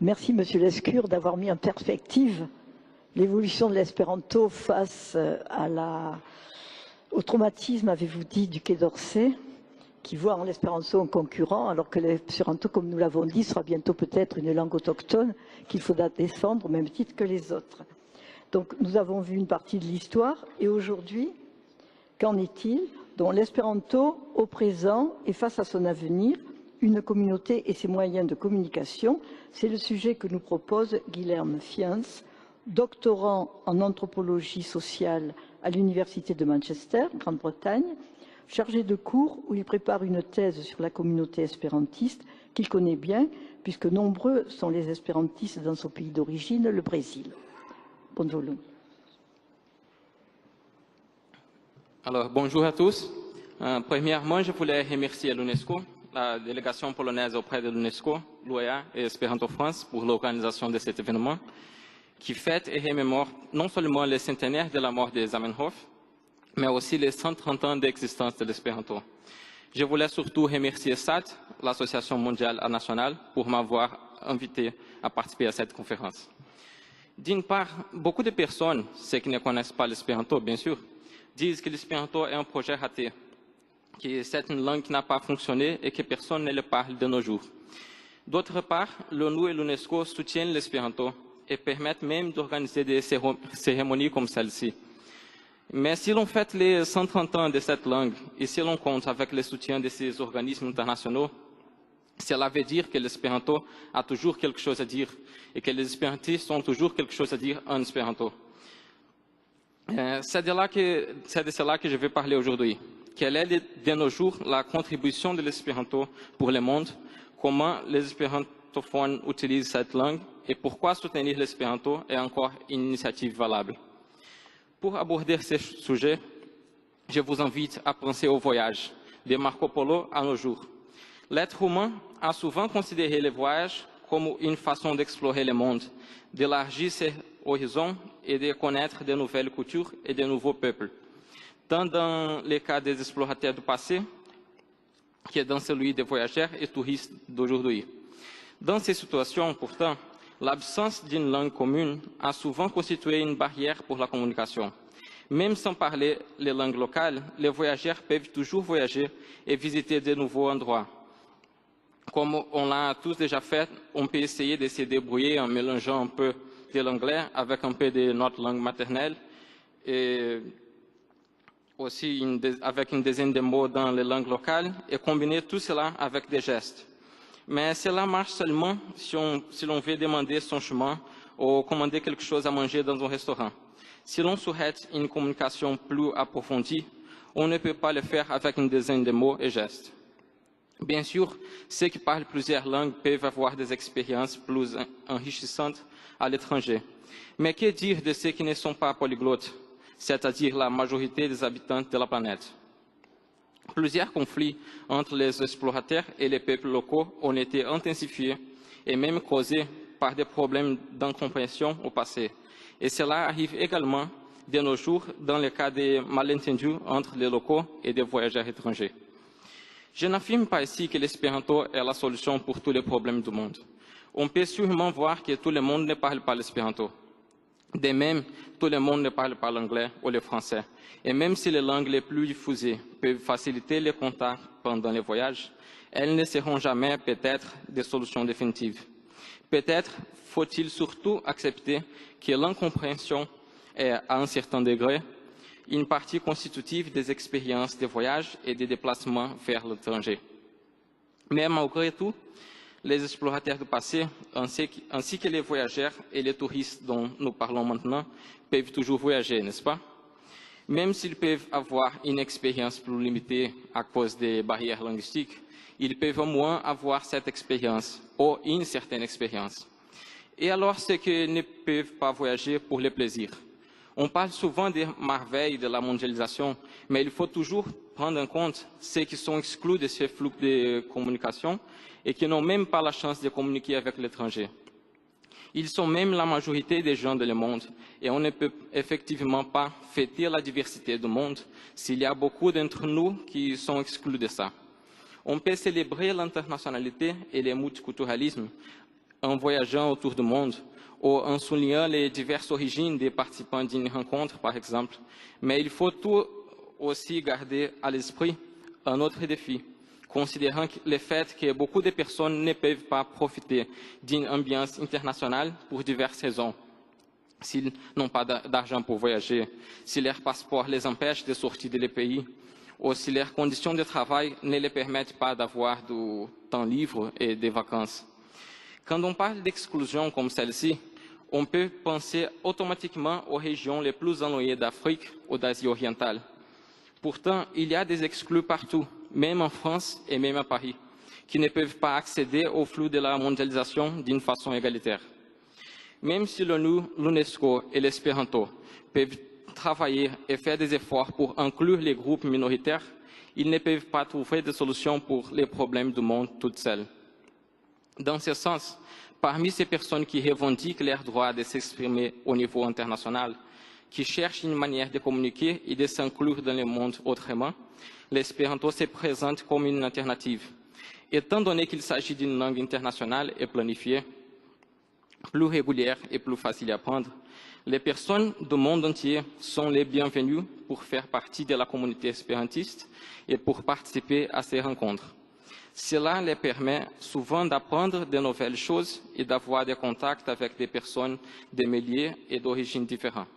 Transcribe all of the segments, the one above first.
Merci, Monsieur Lescure, d'avoir mis en perspective l'évolution de l'espéranto face au traumatisme, avez-vous dit, du Quai d'Orsay, qui voit en l'espéranto un concurrent, alors que l'espéranto, comme nous l'avons dit, sera bientôt peut-être une langue autochtone qu'il faudra défendre au même titre que les autres. Donc nous avons vu une partie de l'histoire, et aujourd'hui, qu'en est-il? Donc l'espéranto, au présent et face à son avenir, une communauté et ses moyens de communication, c'est le sujet que nous propose Guilherme Fiens, doctorant en anthropologie sociale à l'Université de Manchester, Grande-Bretagne, chargé de cours où il prépare une thèse sur la communauté espérantiste qu'il connaît bien, puisque nombreux sont les espérantistes dans son pays d'origine, le Brésil. Bonjour. Alors, bonjour à tous. Premièrement, je voulais remercier l'UNESCO, la délégation polonaise auprès de l'UNESCO, l'OEA et Espéranto France pour l'organisation de cet événement, qui fête et remémore non seulement le centenaire de la mort de Zamenhof, mais aussi les 130 ans d'existence de l'espéranto. Je voulais surtout remercier SAT, l'Association mondiale nationale, pour m'avoir invité à participer à cette conférence. D'une part, beaucoup de personnes, ceux qui ne connaissent pas l'espéranto, bien sûr, disent que l'espéranto est un projet raté, que c'est une langue qui n'a pas fonctionné et que personne ne le parle de nos jours. D'autre part, l'ONU et l'UNESCO soutiennent l'espéranto et permettent même d'organiser des cérémonies comme celle-ci. Mais si l'on fête les 130 ans de cette langue et si l'on compte avec le soutien de ces organismes internationaux, cela veut dire que l'espéranto a toujours quelque chose à dire et que les espérantistes ont toujours quelque chose à dire en espéranto. C'est de cela que je vais parler aujourd'hui. Quelle est de nos jours la contribution de l'espéranto pour le monde, comment les espérantophones utilisent cette langue et pourquoi soutenir l'espéranto est encore une initiative valable. Pour aborder ce sujet, je vous invite à penser au voyage de Marco Polo à nos jours. L'être humain a souvent considéré le voyage comme une façon d'explorer le monde, d'élargir ses horizons et de connaître de nouvelles cultures et de nouveaux peuples, tant dans le cas des explorateurs du passé que dans celui des voyageurs et touristes d'aujourd'hui. Dans ces situations, pourtant, l'absence d'une langue commune a souvent constitué une barrière pour la communication. Même sans parler les langues locales, les voyageurs peuvent toujours voyager et visiter de nouveaux endroits. Comme on l'a tous déjà fait, on peut essayer de se débrouiller en mélangeant un peu de l'anglais avec un peu de notre langue maternelle et aussi avec une dizaine de mots dans les langues locales et combiner tout cela avec des gestes. Mais cela marche seulement si l'on veut demander son chemin ou commander quelque chose à manger dans un restaurant. Si l'on souhaite une communication plus approfondie, on ne peut pas le faire avec une dizaine de mots et gestes. Bien sûr, ceux qui parlent plusieurs langues peuvent avoir des expériences plus enrichissantes à l'étranger. Mais que dire de ceux qui ne sont pas polyglottes, c'est-à-dire la majorité des habitants de la planète? Plusieurs conflits entre les explorateurs et les peuples locaux ont été intensifiés et même causés par des problèmes d'incompréhension au passé. Et cela arrive également de nos jours dans le cas des malentendus entre les locaux et des voyageurs étrangers. Je n'affirme pas ici que l'espéranto est la solution pour tous les problèmes du monde. On peut sûrement voir que tout le monde ne parle pas l'espéranto. De même, tout le monde ne parle pas l'anglais ou le français. Et même si les langues les plus diffusées peuvent faciliter les contacts pendant les voyages, elles ne seront jamais peut-être des solutions définitives. Peut-être faut-il surtout accepter que l'incompréhension est, à un certain degré, une partie constitutive des expériences de voyage et de déplacement vers l'étranger. Mais malgré tout, les explorateurs du passé, ainsi que les voyageurs et les touristes dont nous parlons maintenant, peuvent toujours voyager, n'est-ce pas? Même s'ils peuvent avoir une expérience plus limitée à cause des barrières linguistiques, ils peuvent au moins avoir cette expérience, ou une certaine expérience. Et alors ceux qui ne peuvent pas voyager pour le plaisir? On parle souvent des merveilles de la mondialisation, mais il faut toujours prendre en compte ceux qui sont exclus de ce flux de communication et qui n'ont même pas la chance de communiquer avec l'étranger. Ils sont même la majorité des gens du monde et on ne peut effectivement pas fêter la diversité du monde s'il y a beaucoup d'entre nous qui sont exclus de ça. On peut célébrer l'internationalité et le multiculturalisme en voyageant autour du monde ou en soulignant les diverses origines des participants d'une rencontre, par exemple. Mais il faut tout aussi garder à l'esprit un autre défi, considérant le fait que beaucoup de personnes ne peuvent pas profiter d'une ambiance internationale pour diverses raisons. S'ils n'ont pas d'argent pour voyager, si leur passeport les empêche de sortir du pays, ou si leurs conditions de travail ne les permettent pas d'avoir du temps libre et des vacances. Quand on parle d'exclusion comme celle-ci, on peut penser automatiquement aux régions les plus éloignées d'Afrique ou d'Asie orientale. Pourtant, il y a des exclus partout, même en France et même à Paris, qui ne peuvent pas accéder au flux de la mondialisation d'une façon égalitaire. Même si l'ONU, l'UNESCO et l'Espéranto peuvent travailler et faire des efforts pour inclure les groupes minoritaires, ils ne peuvent pas trouver de solution pour les problèmes du monde toutes seules. Dans ce sens, parmi ces personnes qui revendiquent leur droit de s'exprimer au niveau international, qui cherchent une manière de communiquer et de s'inclure dans le monde autrement, l'espéranto se présente comme une alternative. Étant donné qu'il s'agit d'une langue internationale et planifiée, plus régulière et plus facile à apprendre, les personnes du monde entier sont les bienvenues pour faire partie de la communauté espérantiste et pour participer à ces rencontres. Cela les permet souvent d'apprendre de nouvelles choses et d'avoir des contacts avec des personnes de milieux et d'origines différentes.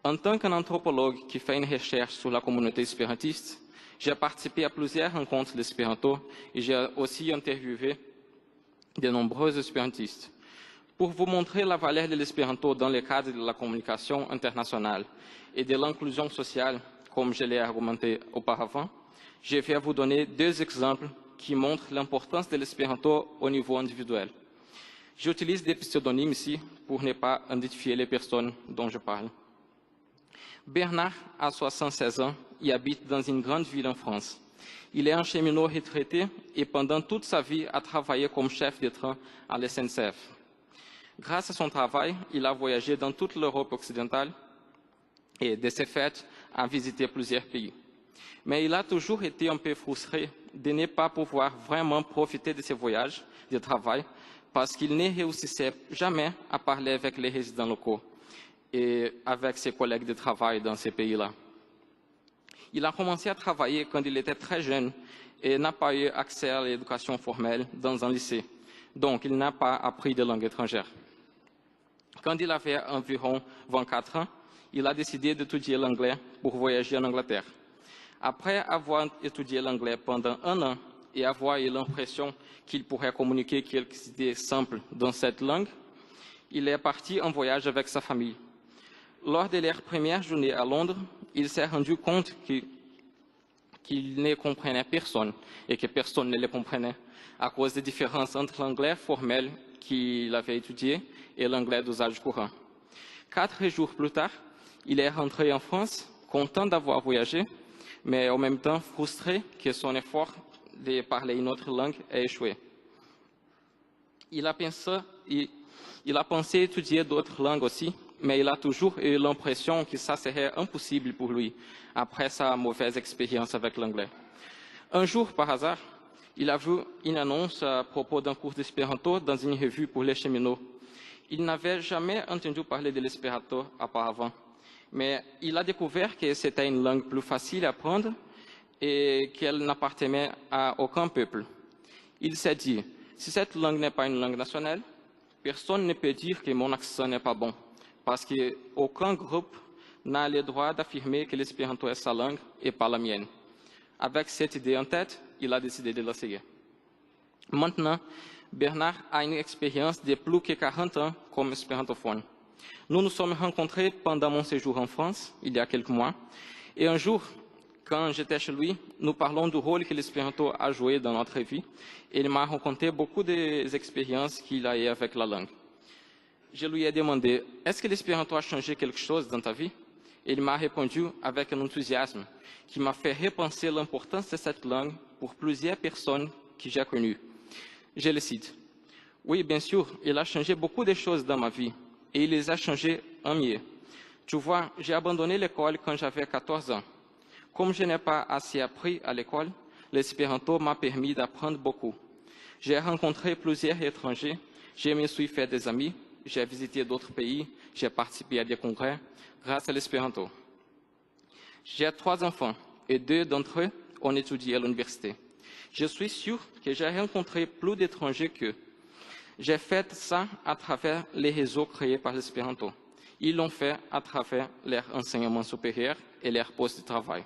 En tant qu'anthropologue qui fait une recherche sur la communauté espérantiste, j'ai participé à plusieurs rencontres d'espéranto et j'ai aussi interviewé de nombreux espérantistes. Pour vous montrer la valeur de l'espéranto dans le cadre de la communication internationale et de l'inclusion sociale, comme je l'ai argumenté auparavant, je vais vous donner deux exemples qui montrent l'importance de l'espéranto au niveau individuel. J'utilise des pseudonymes ici pour ne pas identifier les personnes dont je parle. Bernard a 76 ans et habite dans une grande ville en France. Il est un cheminot retraité et pendant toute sa vie a travaillé comme chef de train à la SNCF. Grâce à son travail, il a voyagé dans toute l'Europe occidentale et, de ce fait, a visité plusieurs pays. Mais il a toujours été un peu frustré de ne pas pouvoir vraiment profiter de ses voyages de travail parce qu'il ne réussissait jamais à parler avec les résidents locaux et avec ses collègues de travail dans ces pays-là. Il a commencé à travailler quand il était très jeune et n'a pas eu accès à l'éducation formelle dans un lycée. Donc, il n'a pas appris de langue étrangère. Quand il avait environ 24 ans, il a décidé d'étudier l'anglais pour voyager en Angleterre. Après avoir étudié l'anglais pendant un an et avoir eu l'impression qu'il pourrait communiquer quelques idées simples dans cette langue, il est parti en voyage avec sa famille. Lors de leur première journée à Londres, il s'est rendu compte qu'il ne comprenait personne et que personne ne le comprenait à cause des différences entre l'anglais formel qu'il avait étudié et l'anglais d'usage courant. 4 jours plus tard, il est rentré en France, content d'avoir voyagé, mais en même temps frustré que son effort de parler une autre langue ait échoué. Il a pensé étudier d'autres langues aussi, mais il a toujours eu l'impression que ça serait impossible pour lui après sa mauvaise expérience avec l'anglais. Un jour, par hasard, il a vu une annonce à propos d'un cours d'espéranto dans une revue pour les cheminots. Il n'avait jamais entendu parler de l'espéranto auparavant, mais il a découvert que c'était une langue plus facile à apprendre et qu'elle n'appartenait à aucun peuple. Il s'est dit, si cette langue n'est pas une langue nationale, personne ne peut dire que mon accent n'est pas bon, parce qu'aucun groupe n'a le droit d'affirmer que l'espéranto est sa langue et pas la mienne. Avec cette idée en tête, il a décidé de l'essayer. Maintenant, Bernard a une expérience de plus que 40 ans comme espérantophone. Nous nous sommes rencontrés pendant mon séjour en France, il y a quelques mois, et un jour, quand j'étais chez lui, nous parlons du rôle que l'espéranto a joué dans notre vie, et il m'a raconté beaucoup des expériences qu'il a eues avec la langue. Je lui ai demandé, est-ce que l'espéranto a changé quelque chose dans ta vie? Et il m'a répondu avec un enthousiasme qui m'a fait repenser l'importance de cette langue pour plusieurs personnes que j'ai connues. Je le cite. Oui, bien sûr, il a changé beaucoup de choses dans ma vie et il les a changées en mieux. Tu vois, j'ai abandonné l'école quand j'avais 14 ans. Comme je n'ai pas assez appris à l'école, l'espéranto m'a permis d'apprendre beaucoup. J'ai rencontré plusieurs étrangers, Je me suis fait des amis, j'ai visité d'autres pays, j'ai participé à des congrès grâce à l'espéranto. J'ai 3 enfants et 2 d'entre eux ont étudié à l'université. Je suis sûr que j'ai rencontré plus d'étrangers qu'eux. J'ai fait ça à travers les réseaux créés par l'espéranto. Ils l'ont fait à travers leur enseignement supérieur et leur poste de travail.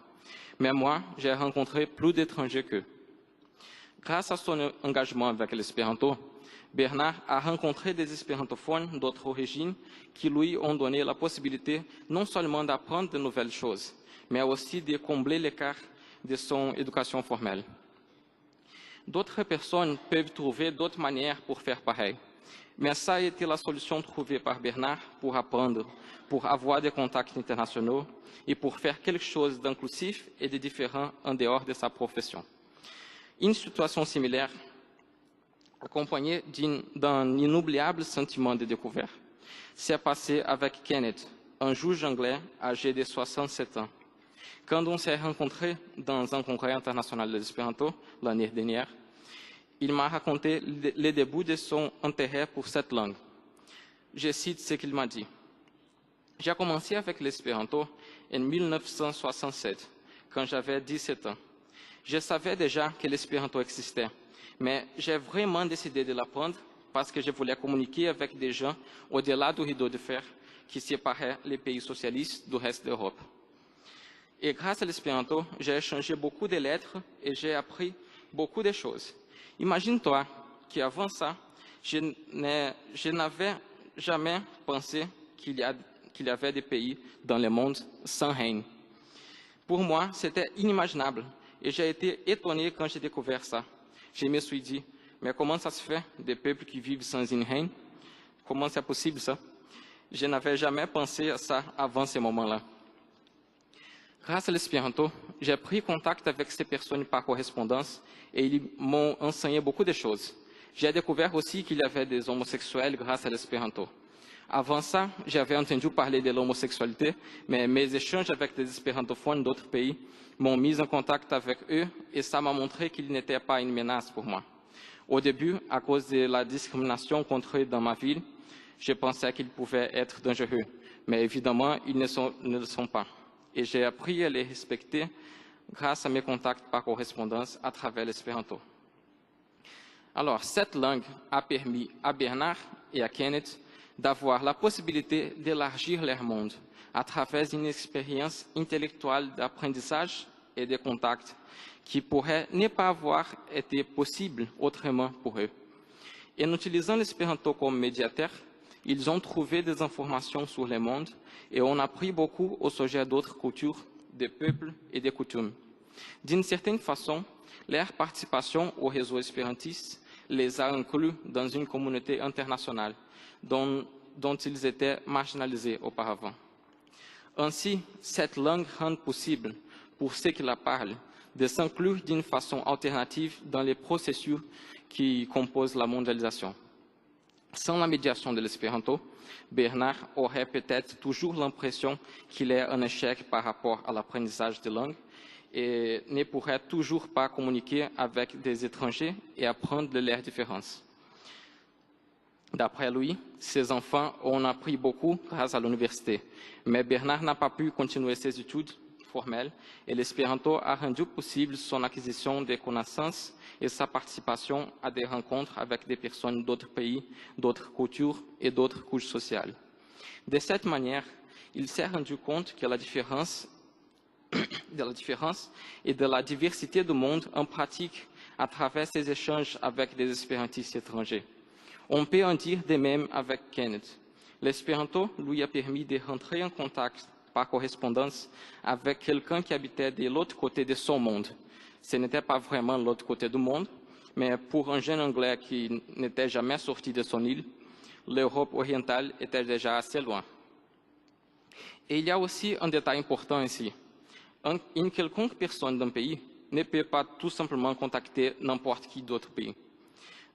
Mais moi, j'ai rencontré plus d'étrangers qu'eux. Grâce à son engagement avec l'espéranto, Bernard a rencontré des espérantophones d'autres origines qui lui ont donné la possibilité non seulement d'apprendre de nouvelles choses, mais aussi de combler l'écart de son éducation formelle. D'autres personnes peuvent trouver d'autres manières pour faire pareil. Mais ça a été la solution trouvée par Bernard pour apprendre, pour avoir des contacts internationaux et pour faire quelque chose d'inclusif et de différent en dehors de sa profession. Une situation similaire, accompagnée d'un inoubliable sentiment de découverte, s'est passée avec Kenneth, un juge anglais âgé de 67 ans. Quand on s'est rencontrés dans un congrès international de l'espéranto l'année dernière, il m'a raconté le début de son intérêt pour cette langue. Je cite ce qu'il m'a dit. « J'ai commencé avec l'espéranto en 1967, quand j'avais 17 ans. Je savais déjà que l'espéranto existait, mais j'ai vraiment décidé de l'apprendre parce que je voulais communiquer avec des gens au-delà du rideau de fer qui séparait les pays socialistes du reste de l'Europe. Et grâce à l'espéranto, j'ai échangé beaucoup de lettres et j'ai appris beaucoup de choses. Imagine-toi qu'avant ça, je n'avais jamais pensé qu'il y avait des pays dans le monde sans règne. Pour moi, c'était inimaginable et j'ai été étonné quand j'ai découvert ça. Je me suis dit, mais comment ça se fait, des peuples qui vivent sans une reine? Comment c'est possible ça? Je n'avais jamais pensé à ça avant ce moment-là. Grâce à l'espéranto, j'ai pris contact avec ces personnes par correspondance et ils m'ont enseigné beaucoup de choses. J'ai découvert aussi qu'il y avait des homosexuels grâce à l'espéranto. Avant ça, j'avais entendu parler de l'homosexualité, mais mes échanges avec des espérantophones d'autres pays m'ont mis en contact avec eux et ça m'a montré qu'ils n'étaient pas une menace pour moi. Au début, à cause de la discrimination contre eux dans ma ville, je pensais qu'ils pouvaient être dangereux, mais évidemment, ils ne le sont pas. Et j'ai appris à les respecter grâce à mes contacts par correspondance à travers l'espéranto. Alors, cette langue a permis à Bernard et à Kenneth d'avoir la possibilité d'élargir leur monde à travers une expérience intellectuelle d'apprentissage et de contact qui pourrait ne pas avoir été possible autrement pour eux. En utilisant l'espéranto comme médiateur, ils ont trouvé des informations sur le monde et ont appris beaucoup au sujet d'autres cultures, des peuples et des coutumes. D'une certaine façon, leur participation au réseau espérantiste les a inclus dans une communauté internationale dont ils étaient marginalisés auparavant. Ainsi, cette langue rend possible pour ceux qui la parlent de s'inclure d'une façon alternative dans les processus qui composent la mondialisation. Sans la médiation de l'espéranto, Bernard aurait peut-être toujours l'impression qu'il est un échec par rapport à l'apprentissage de langue et ne pourrait toujours pas communiquer avec des étrangers et apprendre de leurs différences. D'après lui, ses enfants ont appris beaucoup grâce à l'université, mais Bernard n'a pas pu continuer ses études formelles et l'espéranto a rendu possible son acquisition de connaissances et sa participation à des rencontres avec des personnes d'autres pays, d'autres cultures et d'autres couches sociales. De cette manière, il s'est rendu compte que la différence et de la diversité du monde en pratique à travers ses échanges avec des espérantistes étrangers. On peut en dire de même avec Kenneth. L'espéranto lui a permis de rentrer en contact par correspondance avec quelqu'un qui habitait de l'autre côté de son monde. Ce n'était pas vraiment l'autre côté du monde, mais pour un jeune Anglais qui n'était jamais sorti de son île, l'Europe orientale était déjà assez loin. Et il y a aussi un détail important ici. Une quelconque personne d'un pays ne peut pas tout simplement contacter n'importe qui d'autre pays.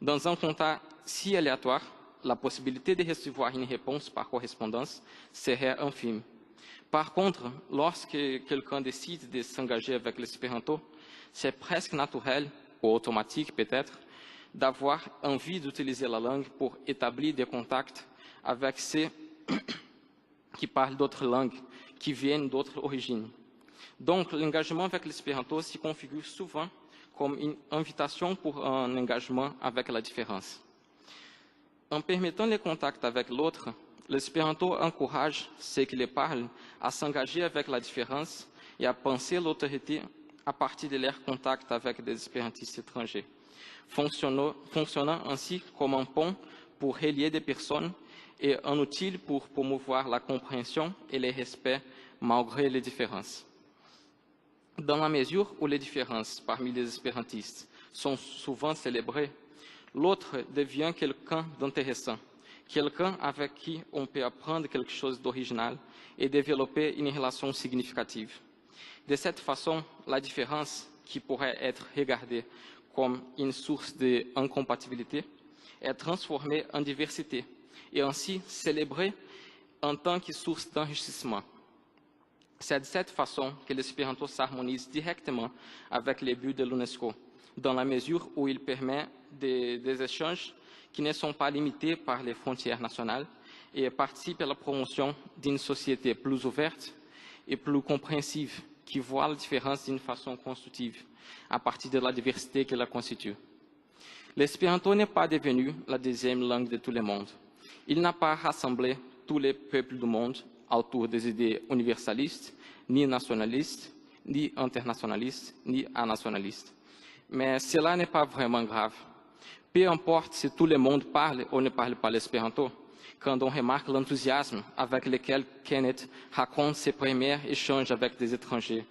Dans un contact si aléatoire, la possibilité de recevoir une réponse par correspondance serait infime. Par contre, lorsque quelqu'un décide de s'engager avec l'espéranto, c'est presque naturel, ou automatique peut-être, d'avoir envie d'utiliser la langue pour établir des contacts avec ceux qui parlent d'autres langues, qui viennent d'autres origines. Donc, l'engagement avec l'espéranto se configure souvent comme une invitation pour un engagement avec la différence. En permettant les contacts avec l'autre, l'espéranto encourage ceux qui les parlent à s'engager avec la différence et à penser l'autorité à partir de leurs contacts avec des espérantistes étrangers, fonctionnant ainsi comme un pont pour relier des personnes et un outil pour promouvoir la compréhension et le respect malgré les différences. Dans la mesure où les différences parmi les espérantistes sont souvent célébrées, l'autre devient quelqu'un d'intéressant, quelqu'un avec qui on peut apprendre quelque chose d'original et développer une relation significative. De cette façon, la différence, qui pourrait être regardée comme une source d'incompatibilité, est transformée en diversité et ainsi célébrée en tant que source d'enrichissement. C'est de cette façon que l'espéranto s'harmonise directement avec les buts de l'UNESCO, dans la mesure où il permet des échanges qui ne sont pas limités par les frontières nationales et participe à la promotion d'une société plus ouverte et plus compréhensive, qui voit la différence d'une façon constructive, à partir de la diversité qui la constitue. L'espéranto n'est pas devenu la deuxième langue de tout le monde. Il n'a pas rassemblé tous les peuples du monde autour des idées universalistes, ni nationalistes, ni internationalistes, ni anationalistes. Mais cela n'est pas vraiment grave. Peu importe si tout le monde parle ou ne parle pas l'espéranto, quand on remarque l'enthousiasme avec lequel Kenneth raconte ses premiers échanges avec des étrangers,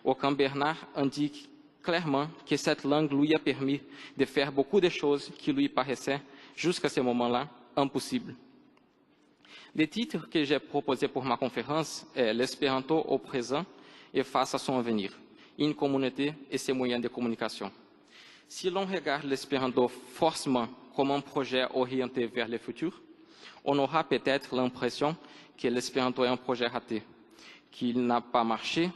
ou quand Bernard indique clairement que cette langue lui a permis de faire beaucoup de choses qui lui paraissaient, jusqu'à ce moment-là, impossibles. Le titre que j'ai proposé pour ma conférence est « L'espéranto au présent et face à son avenir, une communauté et ses moyens de communication ». Si l'on regarde l'espéranto forcément comme un projet orienté vers le futur, on aura peut-être l'impression que l'espéranto est un projet raté, qu'il n'a pas marché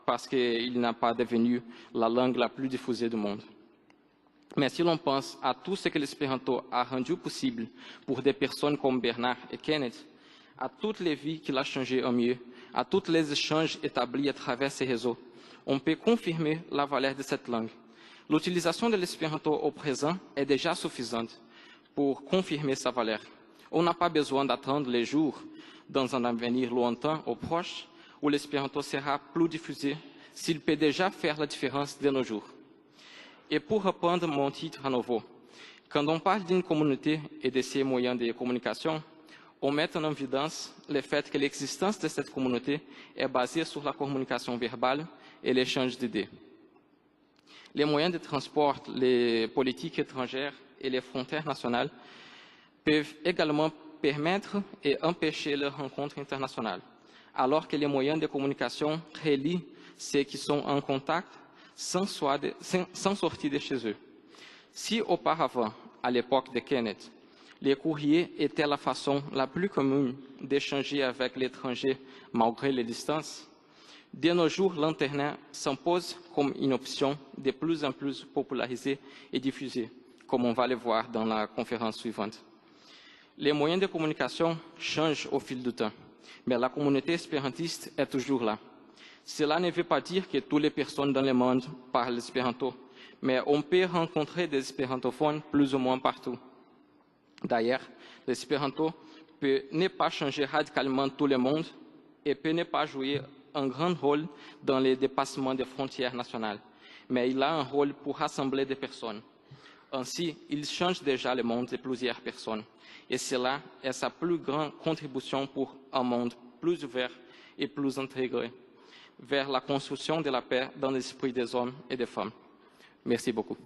parce qu'il n'a pas devenu la langue la plus diffusée du monde. Mais si l'on pense à tout ce que l'espéranto a rendu possible pour des personnes comme Bernard et Kenneth, à toutes les vies qu'il a changées en mieux, à tous les échanges établis à travers ces réseaux, on peut confirmer la valeur de cette langue. L'utilisation de l'espéranto au présent est déjà suffisante pour confirmer sa valeur. On n'a pas besoin d'attendre les jours dans un avenir lointain ou proche où l'espéranto sera plus diffusé s'il peut déjà faire la différence de nos jours. Et pour reprendre mon titre à nouveau, quand on parle d'une communauté et de ses moyens de communication, on met en évidence le fait que l'existence de cette communauté est basée sur la communication verbale et l'échange d'idées. Les moyens de transport, les politiques étrangères et les frontières nationales peuvent également permettre et empêcher les rencontres internationales, alors que les moyens de communication relient ceux qui sont en contact sans sortir de chez eux. Si auparavant, à l'époque de Kenneth, les courriers étaient la façon la plus commune d'échanger avec l'étranger malgré les distances, de nos jours, l'Internet s'impose comme une option de plus en plus popularisée et diffusée, comme on va le voir dans la conférence suivante. Les moyens de communication changent au fil du temps, mais la communauté espérantiste est toujours là. Cela ne veut pas dire que toutes les personnes dans le monde parlent l'espéranto, mais on peut rencontrer des espérantophones plus ou moins partout. D'ailleurs, l'espéranto peut ne pas changer radicalement tout le monde et peut ne pas jouer un grand rôle dans le dépassement des frontières nationales, mais il a un rôle pour rassembler des personnes. Ainsi, il change déjà le monde de plusieurs personnes, et cela est sa plus grande contribution pour un monde plus ouvert et plus intégré vers la construction de la paix dans l'esprit des hommes et des femmes. Merci beaucoup.